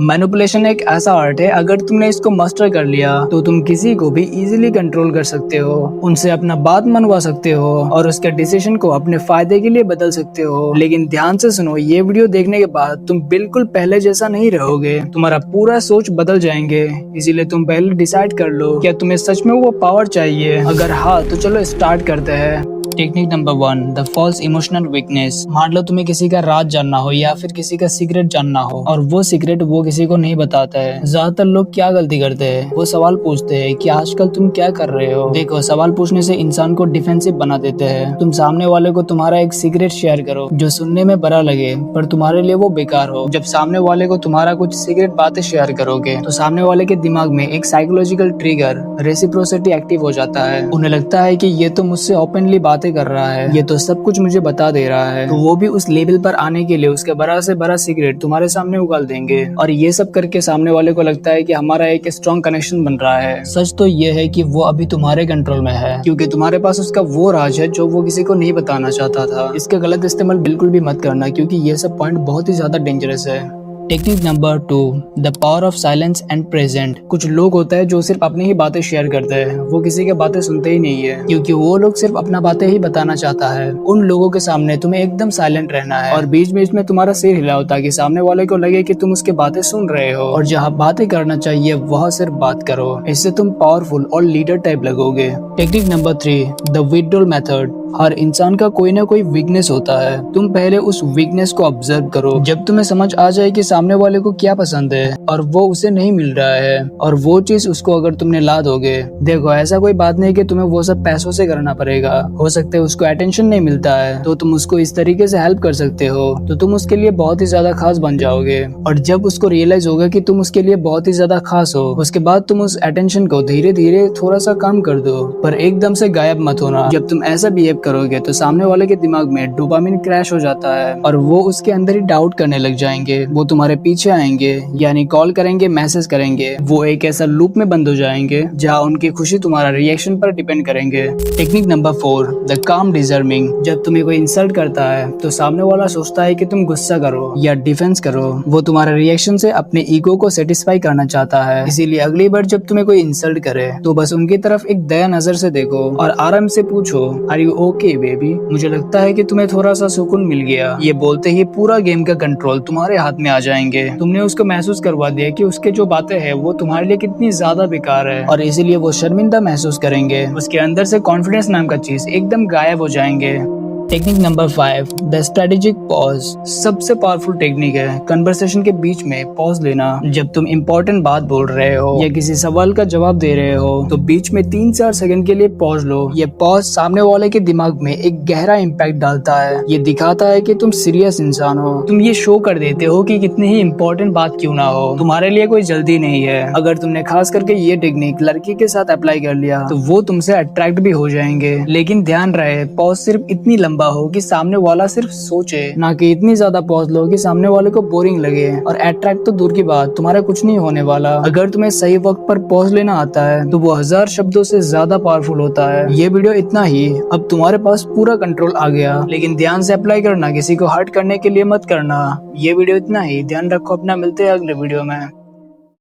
Manipulation एक ऐसा art है, अगर तुमने इसको मास्टर कर लिया तो तुम किसी को भी इजीली कंट्रोल कर सकते हो, उनसे अपना बात मनवा सकते हो और उसके डिसीजन को अपने फायदे के लिए बदल सकते हो। लेकिन ध्यान से सुनो, ये वीडियो देखने के बाद तुम बिल्कुल पहले जैसा नहीं रहोगे, तुम्हारा पूरा सोच बदल जाएंगे। इसीलिए तुम पहले डिसाइड कर लो, क्या तुम्हें सच में वो पावर चाहिए? अगर हाँ तो चलो स्टार्ट करते हैं। Technique number 1, the false emotional weakness. मान लो तुम्हें किसी का राज जानना हो या फिर किसी का सीक्रेट जानना हो और वो सीक्रेट वो किसी को नहीं बताता है। ज्यादातर लोग क्या गलती करते हैं, वो सवाल पूछते हैं कि आजकल तुम क्या कर रहे हो। देखो, सवाल पूछने से इंसान को डिफेंसिव बना देते हैं। तुम सामने वाले को तुम्हारा एक सीक्रेट शेयर करो जो सुनने में बड़ा लगे पर तुम्हारे लिए वो बेकार हो। जब सामने वाले को तुम्हारा कुछ सीक्रेट बातें शेयर करोगे तो सामने वाले के दिमाग में एक साइकोलॉजिकल ट्रिगर, रेसिप्रोसिटी एक्टिव हो जाता है। उन्हें लगता है कि ये तो मुझसे ओपनली बातें कर रहा है, ये तो सब कुछ मुझे बता दे रहा है। तो वो भी उस लेवल पर आने के लिए उसके बड़ा से बड़ा सीक्रेट तुम्हारे सामने उगाल देंगे और ये सब करके सामने वाले को लगता है कि हमारा एक स्ट्रॉन्ग कनेक्शन बन रहा है। सच तो ये है कि वो अभी तुम्हारे कंट्रोल में है, क्योंकि तुम्हारे पास उसका वो राज है जो वो किसी को नहीं बताना चाहता था। इसका गलत इस्तेमाल बिल्कुल भी मत करना, क्योंकि ये सब पॉइंट बहुत ही ज्यादा डेंजरस है। Technique number 2, the power of silence and present. कुछ लोग होते हैं जो सिर्फ अपनी ही बातें शेयर करते हैं, वो किसी की बातें सुनते ही नहीं है, क्योंकि वो लोग सिर्फ अपना बातें ही बताना चाहता है। उन लोगों के सामने तुम्हें एकदम साइलेंट रहना है और बीच बीच में तुम्हारा सिर हिलाओ ताकि सामने वाले को लगे कि तुम उसकी बातें सुन रहे हो, और जहाँ बातें करना चाहिए वहाँ सिर्फ बात करो। इससे तुम पावरफुल और लीडर टाइप लगोगे। Technique number 3, the withdrawal method. हर इंसान का कोई ना कोई वीकनेस होता है, तुम पहले उस वीकनेस को ऑब्जर्व करो। जब तुम्हें समझ आ जाए कि सामने वाले को क्या पसंद है और वो उसे नहीं मिल रहा है और वो चीज उसको अगर तुमने ला दोगे, देखो ऐसा कोई बात नहीं कि तुम्हें वो सब पैसों से करना पड़ेगा। हो सकता है उसको अटेंशन नहीं मिलता है तो तुम उसको इस तरीके से हेल्प कर सकते हो तो तुम उसके लिए बहुत ही ज्यादा खास बन जाओगे। और जब उसको रियलाइज होगा कि तुम उसके लिए बहुत ही ज्यादा खास हो, उसके बाद तुम उस अटेंशन को धीरे धीरे थोड़ा सा कम कर दो, पर एकदम से गायब मत होना। जब तुम ऐसा बिहेव करोगे तो सामने वाले के दिमाग में डोपामिन क्रैश हो जाता है और वो उसके अंदर ही डाउट करने लग जाएंगे। वो तुम्हारे पीछे आएंगे, यानी कॉल करेंगे, मैसेज करेंगे। वो एक ऐसा लूप में बंद हो जाएंगे जहाँ उनकी खुशी तुम्हारा रिएक्शन पर डिपेंड करेंगे। टेक्निक नंबर 4, द काम डिजर्विंग। जब तुम्हें कोई इंसल्ट करता है तो सामने वाला सोचता है कि तुम गुस्सा करो या डिफेंस करो। वो तुम्हारे रिएक्शन से अपने ईगो को सेटिस्फाई करना चाहता है। इसीलिए अगली बार जब तुम्हें कोई इंसल्ट करे तो बस उनकी तरफ एक दया नजर से देखो और आराम से पूछो, आर यू ओके बेबी? मुझे लगता है कि तुम्हें थोड़ा सा सुकून मिल गया। ये बोलते ही पूरा गेम का कंट्रोल तुम्हारे हाथ में आ जाएंगे। तुमने उसको महसूस करवा दिया कि उसके जो बातें हैं वो तुम्हारे लिए कितनी ज्यादा बेकार है और इसीलिए वो शर्मिंदा महसूस करेंगे। उसके अंदर से कॉन्फिडेंस नाम का चीज एकदम गायब हो जाएंगे। Technique number 5, the strategic pause. सबसे पावरफुल टेक्निक है कन्वर्सेशन के बीच में पॉज लेना। जब तुम इम्पोर्टेंट बात बोल रहे हो या किसी सवाल का जवाब दे रहे हो तो बीच में 3-4 सेकंड के लिए पॉज लो। ये पॉज सामने वाले के दिमाग में एक गहरा इम्पैक्ट डालता है। ये दिखाता है कि तुम सीरियस इंसान हो। तुम ये शो कर देते हो कि कितनी ही इम्पोर्टेंट बात क्यों ना हो, तुम्हारे लिए कोई जल्दी नहीं है। अगर तुमने खास करके ये टेक्निक लड़की के साथ अप्लाई कर लिया तो वो तुमसे अट्रैक्ट भी हो जाएंगे। लेकिन ध्यान रहे, पॉज सिर्फ इतनी लंबा हो कि सामने वाला सिर्फ सोचे, ना कि इतनी ज्यादा पॉज लो कि सामने वाले को बोरिंग लगे। और अट्रैक्ट तो दूर की बात, तुम्हारा कुछ नहीं होने वाला। अगर तुम्हें सही वक्त पर पॉज लेना आता है तो वो 1000 शब्दों से ज्यादा पावरफुल होता है। ये वीडियो इतना ही, अब तुम्हारे पास पूरा कंट्रोल आ गया। लेकिन ध्यान से अप्लाई करना, किसी को हर्ट करने के लिए मत करना। ये वीडियो इतना ही, ध्यान रखो अपना। मिलते हैं अगले वीडियो में।